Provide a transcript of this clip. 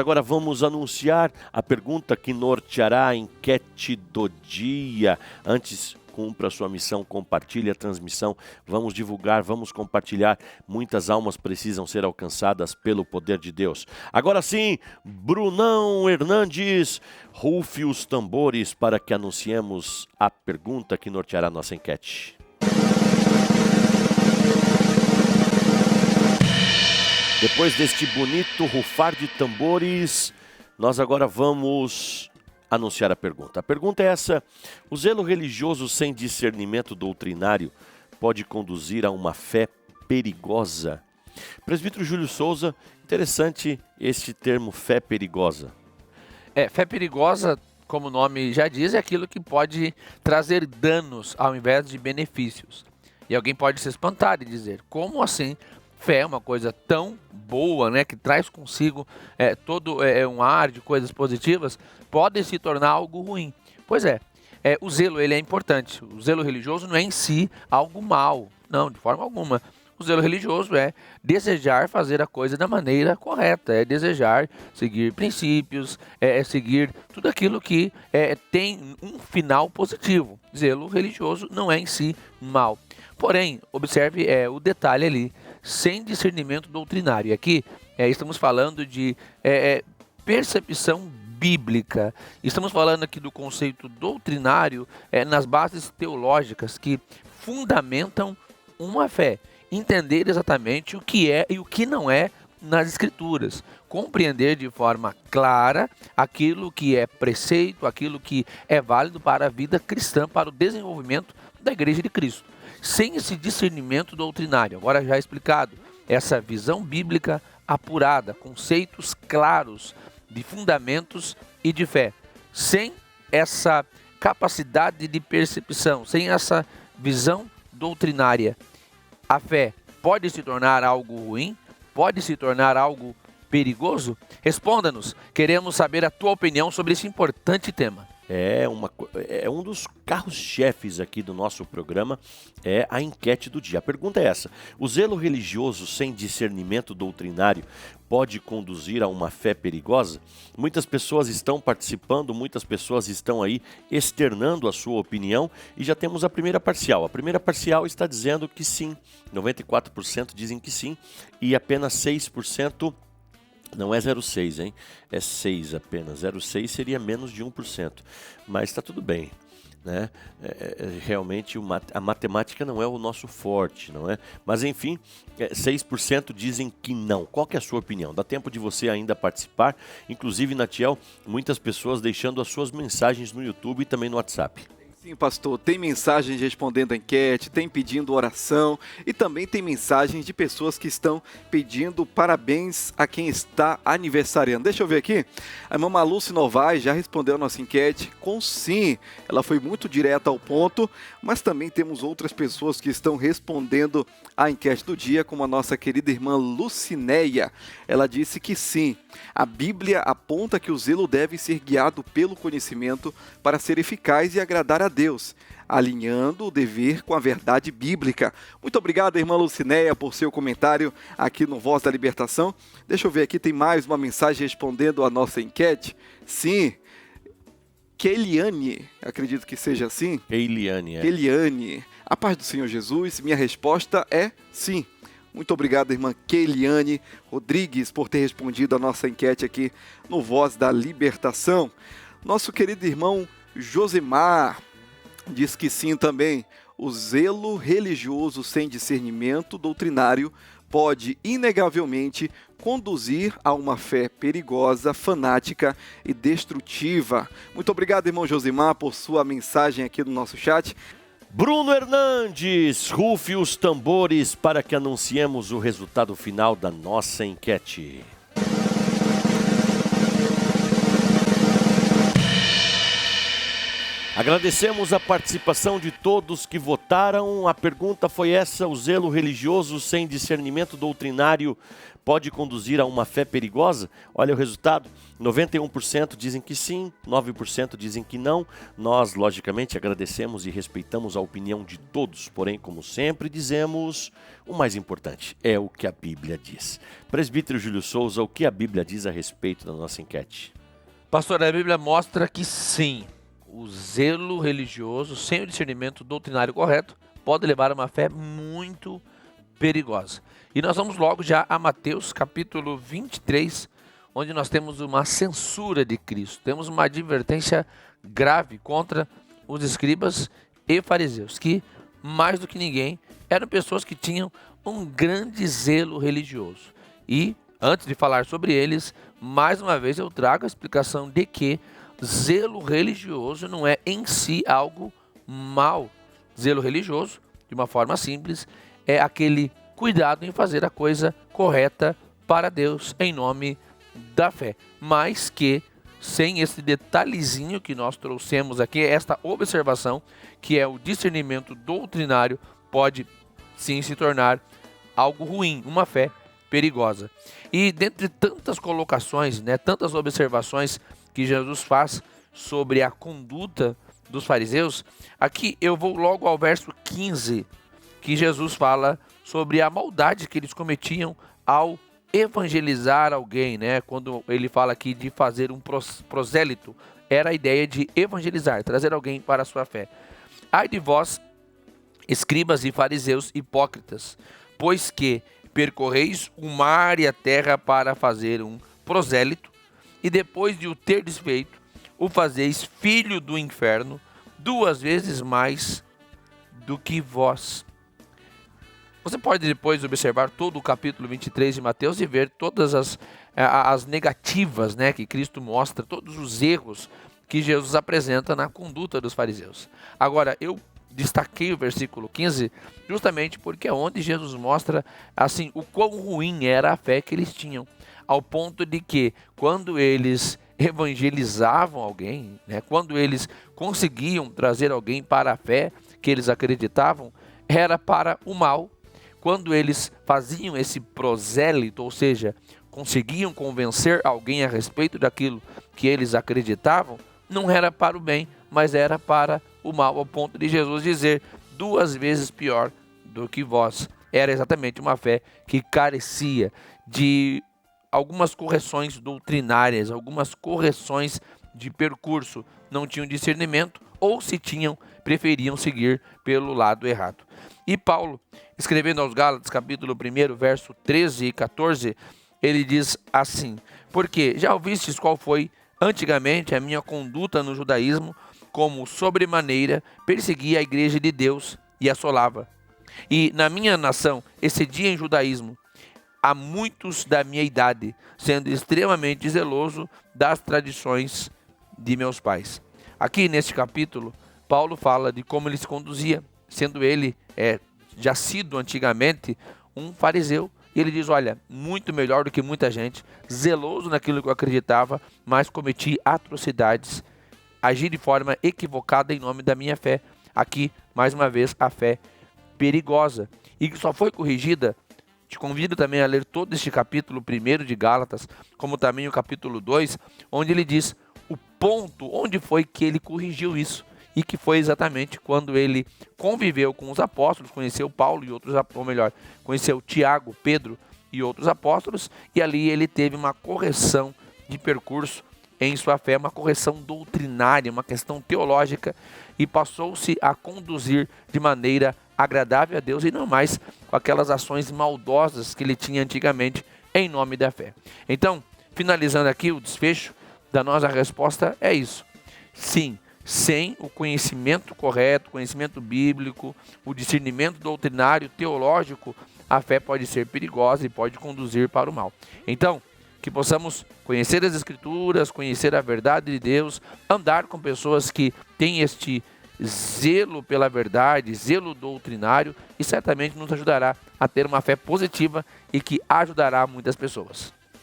Agora vamos anunciar a pergunta que norteará a enquete do dia. Antes, cumpra a sua missão, compartilhe a transmissão, vamos divulgar, vamos compartilhar. Muitas almas precisam ser alcançadas pelo poder de Deus. Agora sim, Brunão Hernandes, rufe os tambores para que anunciemos a pergunta que norteará a nossa enquete. Depois deste bonito rufar de tambores, nós agora vamos anunciar a pergunta. A pergunta é essa: o zelo religioso sem discernimento doutrinário pode conduzir a uma fé perigosa? Presbítero Júlio Souza, interessante este termo fé perigosa. Fé perigosa, como o nome já diz, é aquilo que pode trazer danos ao invés de benefícios. E alguém pode se espantar e dizer, como assim? Fé é uma coisa tão boa, né, que traz consigo todo um ar de coisas positivas, pode se tornar algo ruim. Pois o zelo ele é importante. O zelo religioso não é em si algo mal, não, de forma alguma. O zelo religioso é desejar fazer a coisa da maneira correta, é desejar seguir princípios, é seguir tudo aquilo que tem um final positivo. Zelo religioso não é em si mal. Porém, observe o detalhe ali, sem discernimento doutrinário. E aqui estamos falando de percepção bíblica. Estamos falando aqui do conceito doutrinário nas bases teológicas que fundamentam uma fé. Entender exatamente o que é e o que não é nas Escrituras. Compreender de forma clara aquilo que é preceito, aquilo que é válido para a vida cristã, para o desenvolvimento da Igreja de Cristo. Sem esse discernimento doutrinário, agora já explicado, essa visão bíblica apurada, conceitos claros de fundamentos e de fé. Sem essa capacidade de percepção, sem essa visão doutrinária, a fé pode se tornar algo ruim? Pode se tornar algo perigoso? Responda-nos, queremos saber a tua opinião sobre esse importante tema. É um dos carros-chefes aqui do nosso programa, é a enquete do dia. A pergunta é essa: o zelo religioso sem discernimento doutrinário pode conduzir a uma fé perigosa? Muitas pessoas estão participando, muitas pessoas estão aí externando a sua opinião e já temos a primeira parcial. A primeira parcial está dizendo que sim, 94% dizem que sim e apenas 6%. Não é 0,6, hein? É 6 apenas. 0,6 seria menos de 1%. Mas está tudo bem, né? Realmente a matemática não é o nosso forte, não é? Mas enfim, 6% dizem que não. Qual que é a sua opinião? Dá tempo de você ainda participar. Inclusive, Natiel, muitas pessoas deixando as suas mensagens no YouTube e também no WhatsApp. Sim, pastor, tem mensagens respondendo a enquete, tem pedindo oração e também tem mensagens de pessoas que estão pedindo parabéns a quem está aniversariando. Deixa eu ver aqui, a irmã Maluce Novaes já respondeu a nossa enquete com sim, ela foi muito direta ao ponto, mas também temos outras pessoas que estão respondendo a enquete do dia, como a nossa querida irmã Lucinéia. Ela disse que sim, a Bíblia aponta que o zelo deve ser guiado pelo conhecimento para ser eficaz e agradar a Deus, alinhando o dever com a verdade bíblica. Muito obrigado, irmã Lucinéia, por seu comentário aqui no Voz da Libertação. Deixa eu ver aqui, tem mais uma mensagem respondendo a nossa enquete. Sim, Keiliane, acredito que seja assim. Keiliane, a paz do Senhor Jesus, minha resposta é sim. Muito obrigado, irmã Keiliane Rodrigues, por ter respondido a nossa enquete aqui no Voz da Libertação. Nosso querido irmão Josemar diz que sim também. O zelo religioso sem discernimento doutrinário pode inegavelmente conduzir a uma fé perigosa, fanática e destrutiva. Muito obrigado, irmão Josemar, por sua mensagem aqui no nosso chat. Bruno Hernandes, rufe os tambores para que anunciemos o resultado final da nossa enquete. Agradecemos a participação de todos que votaram. A pergunta foi essa: o zelo religioso sem discernimento doutrinário pode conduzir a uma fé perigosa? Olha o resultado, 91% dizem que sim, 9% dizem que não. Nós, logicamente, agradecemos e respeitamos a opinião de todos, porém, como sempre dizemos, o mais importante é o que a Bíblia diz. Presbítero Júlio Souza, o que a Bíblia diz a respeito da nossa enquete? Pastor, a Bíblia mostra que sim, o zelo religioso, sem o discernimento doutrinário correto, pode levar a uma fé muito perigosa. E nós vamos logo já a Mateus capítulo 23, onde nós temos uma censura de Cristo. Temos uma advertência grave contra os escribas e fariseus, que mais do que ninguém eram pessoas que tinham um grande zelo religioso. E antes de falar sobre eles, mais uma vez eu trago a explicação de que zelo religioso não é em si algo mal. Zelo religioso, de uma forma simples, é aquele cuidado em fazer a coisa correta para Deus em nome da fé. Mas que, sem esse detalhezinho que nós trouxemos aqui, esta observação, que é o discernimento doutrinário, pode sim se tornar algo ruim, uma fé perigosa. E dentre tantas colocações, tantas observações que Jesus faz sobre a conduta dos fariseus, aqui eu vou logo ao verso 15, que Jesus fala sobre a maldade que eles cometiam ao evangelizar alguém, Quando ele fala aqui de fazer um prosélito, era a ideia de evangelizar, trazer alguém para a sua fé. Ai de vós, escribas e fariseus hipócritas, pois que percorreis o mar e a terra para fazer um prosélito, e depois de o ter desfeito, o fazeis filho do inferno, 2 vezes mais do que vós. Você pode depois observar todo o capítulo 23 de Mateus e ver todas as negativas que Cristo mostra, todos os erros que Jesus apresenta na conduta dos fariseus. Agora, eu destaquei o versículo 15 justamente porque é onde Jesus mostra assim o quão ruim era a fé que eles tinham, ao ponto de que quando eles evangelizavam alguém, quando eles conseguiam trazer alguém para a fé que eles acreditavam, era para o mal. Quando eles faziam esse prosélito, ou seja, conseguiam convencer alguém a respeito daquilo que eles acreditavam, não era para o bem, mas era para o mal, ao ponto de Jesus dizer 2 vezes pior do que vós. Era exatamente uma fé que carecia de algumas correções doutrinárias, algumas correções de percurso, não tinham discernimento, ou se tinham, preferiam seguir pelo lado errado. E Paulo, escrevendo aos Gálatas, capítulo 1, verso 13 e 14, ele diz assim: porque já ouvistes qual foi antigamente a minha conduta no judaísmo, como sobremaneira perseguia a igreja de Deus e assolava. E na minha nação excedia em judaísmo a muitos da minha idade, sendo extremamente zeloso das tradições de meus pais. Aqui neste capítulo, Paulo fala de como ele se conduzia, sendo ele já sido antigamente um fariseu. E ele diz, olha, muito melhor do que muita gente, zeloso naquilo que eu acreditava, mas cometi atrocidades, agi de forma equivocada em nome da minha fé. Aqui, mais uma vez, a fé perigosa. E que só foi corrigida. Te convido também a ler todo este capítulo 1 de Gálatas, como também o capítulo 2, onde ele diz o ponto onde foi que ele corrigiu isso. E que foi exatamente quando ele conviveu com os apóstolos, conheceu Paulo e outros, ou melhor, conheceu Tiago, Pedro e outros apóstolos, e ali ele teve uma correção de percurso em sua fé, uma correção doutrinária, uma questão teológica, e passou-se a conduzir de maneira agradável a Deus e não mais com aquelas ações maldosas que ele tinha antigamente em nome da fé. Então, finalizando aqui o desfecho da nossa resposta é isso. Sim, sem o conhecimento correto, conhecimento bíblico, o discernimento doutrinário, teológico, a fé pode ser perigosa e pode conduzir para o mal. Então, que possamos conhecer as Escrituras, conhecer a verdade de Deus, andar com pessoas que têm este zelo pela verdade, zelo doutrinário, e certamente nos ajudará a ter uma fé positiva e que ajudará muitas pessoas.